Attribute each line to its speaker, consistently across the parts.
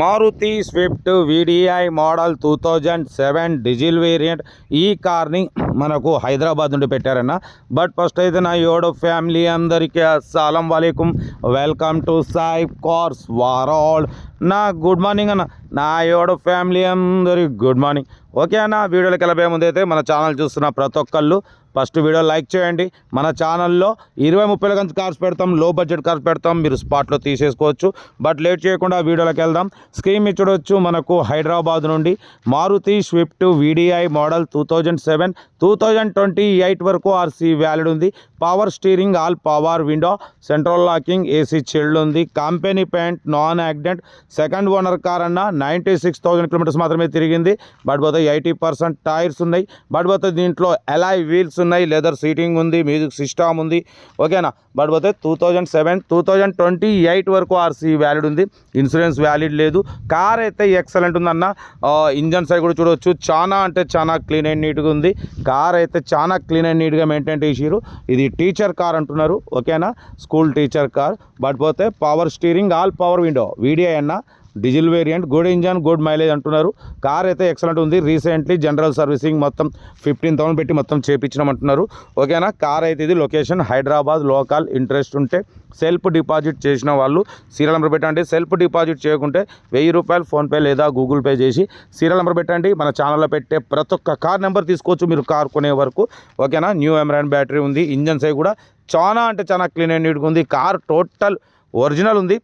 Speaker 1: Maruti Swift VDI model 2007 diesel variant. ఈ కార్ని మనకు హైదరాబాద్ నుండి పెట్టారన్న. బట్ ఫస్ట్ అయితే నా యోడో ఫ్యామిలీ అందరికీ అస్సలం వాలేకుమ్, welcome to Sai cars world. నా గుడ్ మార్నింగ్ అన్న, నా యోడో ఫ్యామిలీ అందరికి గుడ్ మార్నింగ్. ఓకే అన్న, వీడియోలోకి వెళ్ళబోయే ముందు అయితే మన ఛానల్ చూస్తున్న ప్రతి ఒక్కళ్ళు ఫస్ట్ వీడియో లైక్ చేయండి. మన ఛానల్లో 20-30 గంట కార్స్ పెడతాం, లో బడ్జెట్ కార్స్ పెడతాం, మీరు స్పాట్లో తీసేసుకోవచ్చు. బట్ లేట్ చేయకుండా వీడియోలోకి వెళ్దాం. స్క్రీన్ మీద చూడవచ్చు, మనకు హైదరాబాద్ నుండి మారుతి స్విఫ్ట్ వీడిఐ మోడల్ 2007 2028 వరకు ఆర్సీ వ్యాలిడ్ ఉంది. Power steering, all power window, central locking, AC chilled ఉంది. Company paint, non accident, second owner car అన్న. 96,000 కిలోమీటర్స్ మాత్రమే తిరిగింది. బట్ పోతే 80% టైర్స్ ఉన్నాయి. బట్ పోతే దీంట్లో అలాయ్ వీల్స్ ఉన్నాయి, లెదర్ సీటింగ్ ఉంది, మ్యూజిక్ సిస్టమ్ ఉంది. ఓకేనా. బట్ పోతే 2007 2028 వరకు ఆర్సీ వ్యాలిడ్ ఉంది. ఇన్సూరెన్స్ వ్యాలిడ్ లేదు. కార్ అయితే ఎక్సలెంట్ ఉందన్న. ఇంజన్ సైడ్ కూడా చూడవచ్చు, చాలా అంటే చాలా క్లీన్ అండ్ నీట్గా ఉంది. కార్ అయితే చాలా క్లీన్ అండ్ నీట్గా మెయింటైన్ చేసిరు. ఇది టీచర్ కార్ అంటున్నారు. ఓకేనా, స్కూల్ టీచర్ కార్. బట్ పోతే power steering, all power window, video అన్న. Diesel variant, good engine, good mileage అంటున్నారు. కార్ అయితే ఎక్సలెంట్ ఉంది. రీసెంట్లీ జనరల్ సర్వీసింగ్ మొత్తం 15,000 పెట్టి మొత్తం చేయించినామంటున్నారు. ఓకేనా. కార్ అయితే ఇది లొకేషన్ హైదరాబాద్ లోకల్. ఇంట్రెస్ట్ ఉంటే సెల్ఫ్ డిపాజిట్ చేసిన వాళ్ళు సీరియల్ నెంబర్ పెట్టండి. సెల్ఫ్ డిపాజిట్ చేయకుంటే 1000 రూపాయలు ఫోన్పే లేదా గూగుల్ పే చేసి సీరియల్ నెంబర్ పెట్టండి. మన ఛానల్లో పెట్టే ప్రతి ఒక్క కార్ నెంబర్ తీసుకోవచ్చు మీరు కార్ కొనే వరకు. ఓకేనా. న్యూ ఎమరాన్ బ్యాటరీ ఉంది. ఇంజన్ సైడ్ కూడా చాలా అంటే చాలా క్లీన్ అండ్ నీట్గా ఉంది. కార్ టోటల్ ఒరిజినల్ ఉంది.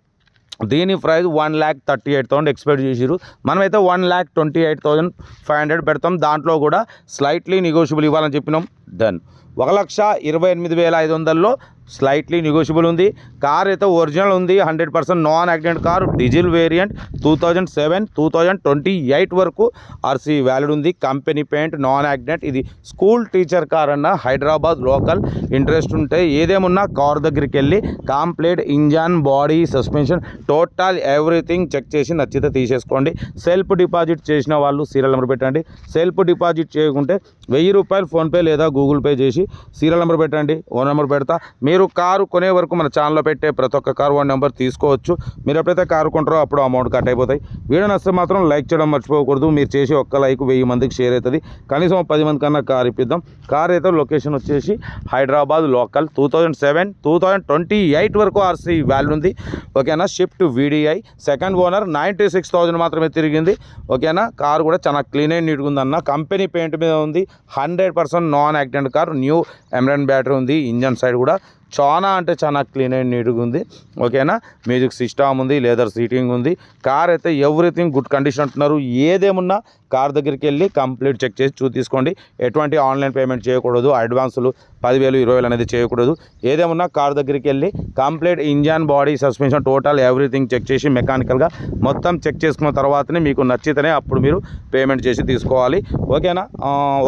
Speaker 1: దీని ప్రైస్ 1,38,000 ఎక్స్పెక్ట్ చేసిరు. మనమైతే 1,28,500 పెడతాం. దాంట్లో కూడా స్లైట్లీ నెగోషియబుల్ ఇవ్వాలని చెప్పినాం. డన్. 1,28,500లో స్లైట్లీ నెగోషియబుల్ ఉంది. కార్ అయితే ఒరిజినల్ ఉంది. 100% non accident car, diesel variant, 2007 2028 వరకు ఆర్సీ వ్యాలిడ్ ఉంది. Company paint, non accident. ఇది స్కూల్ టీచర్ కార్ అన్న, హైదరాబాద్ లోకల్. ఇంట్రెస్ట్ ఉంటే ఏదేమున్నా కార్ దగ్గరికి వెళ్ళి complete engine, body, suspension, total everything check చేసి నచ్చితే తీసేసుకోండి. సెల్ఫ్ డిపాజిట్ చేసిన వాళ్ళు సీరియల్ నెంబర్ పెట్టండి. సెల్ఫ్ డిపాజిట్ చేయకుంటే 1000 రూపాయలు ఫోన్పే లేదా గూగుల్ పే చేసి సీరియల్ నెంబర్ పెట్టండి. ఓ నెంబర్ పెడతా. మీరు కారు కొనే వరకు మన ఛానల్లో పెట్టే ప్రతి ఒక్క కారు ఓన్ నెంబర్ తీసుకోవచ్చు. మీరు ఎప్పుడైతే కారు కొంటారో అప్పుడు అమౌంట్ కట్ అయిపోతాయి. వీడియో నచ్చితే మాత్రం లైక్ చేయడం మర్చిపోకూడదు. మీరు చేసి ఒక్క లైక్ 1000 మందికి షేర్ అవుతుంది. కనీసం 10 మంది కన్నా కార్ ఇప్పిద్దాం. కార్ అయితే లొకేషన్ వచ్చేసి హైదరాబాద్ లోకల్. 2007 2028 వరకు ఆర్సీ వాల్యూ ఉంది. ఓకేనా. షిఫ్ట్ వీడిఐ, సెకండ్ ఓనర్, 96,000 మాత్రమే తిరిగింది. ఓకేనా. కార్ కూడా చాలా క్లీన్ అండ్ నీట్గా ఉందన్న. కంపెనీ పెయింట్ మీద ఉంది. 100% non accident car. New Amaron battery ఉంది. ఇంజన్ సైడ్ కూడా చాలా అంటే చాలా క్లీన్ అండ్ నీట్గా ఉంది. ఓకేనా. మ్యూజిక్ సిస్టమ్ ఉంది, లెదర్ సీటింగ్ ఉంది. కార్ అయితే ఎవ్రీథింగ్ గుడ్ కండిషన్ అంటున్నారు. ఏదేమున్నా కార్ దగ్గరికి వెళ్ళి కంప్లీట్ చెక్ చేసి తీసుకోండి. ఎటువంటి ఆన్లైన్ పేమెంట్ చేయకూడదు. అడ్వాన్సులు 10,000 20,000 అనేది చేయకూడదు. ఏదేమున్నా కార్ దగ్గరికి వెళ్ళి complete engine, body, suspension, total everything check చేసి మెకానికల్గా మొత్తం చెక్ చేసుకున్న తర్వాతనే మీకు నచ్చితేనే అప్పుడు మీరు పేమెంట్ చేసి తీసుకోవాలి. ఓకేనా.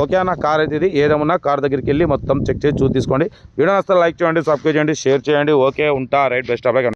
Speaker 1: ఓకేనా. కార్ అయితే ఇది. ఏదేమున్నా కార్ దగ్గరికి వెళ్ళి మొత్తం చెక్ చేసి తీసుకోండి. వీడియో నచ్చితే లైక్ చేయండి, సబ్స్క్రైబ్ చేయండి, షేర్ చేయండి. ఓకే, ఉంటా. Right, best of luck.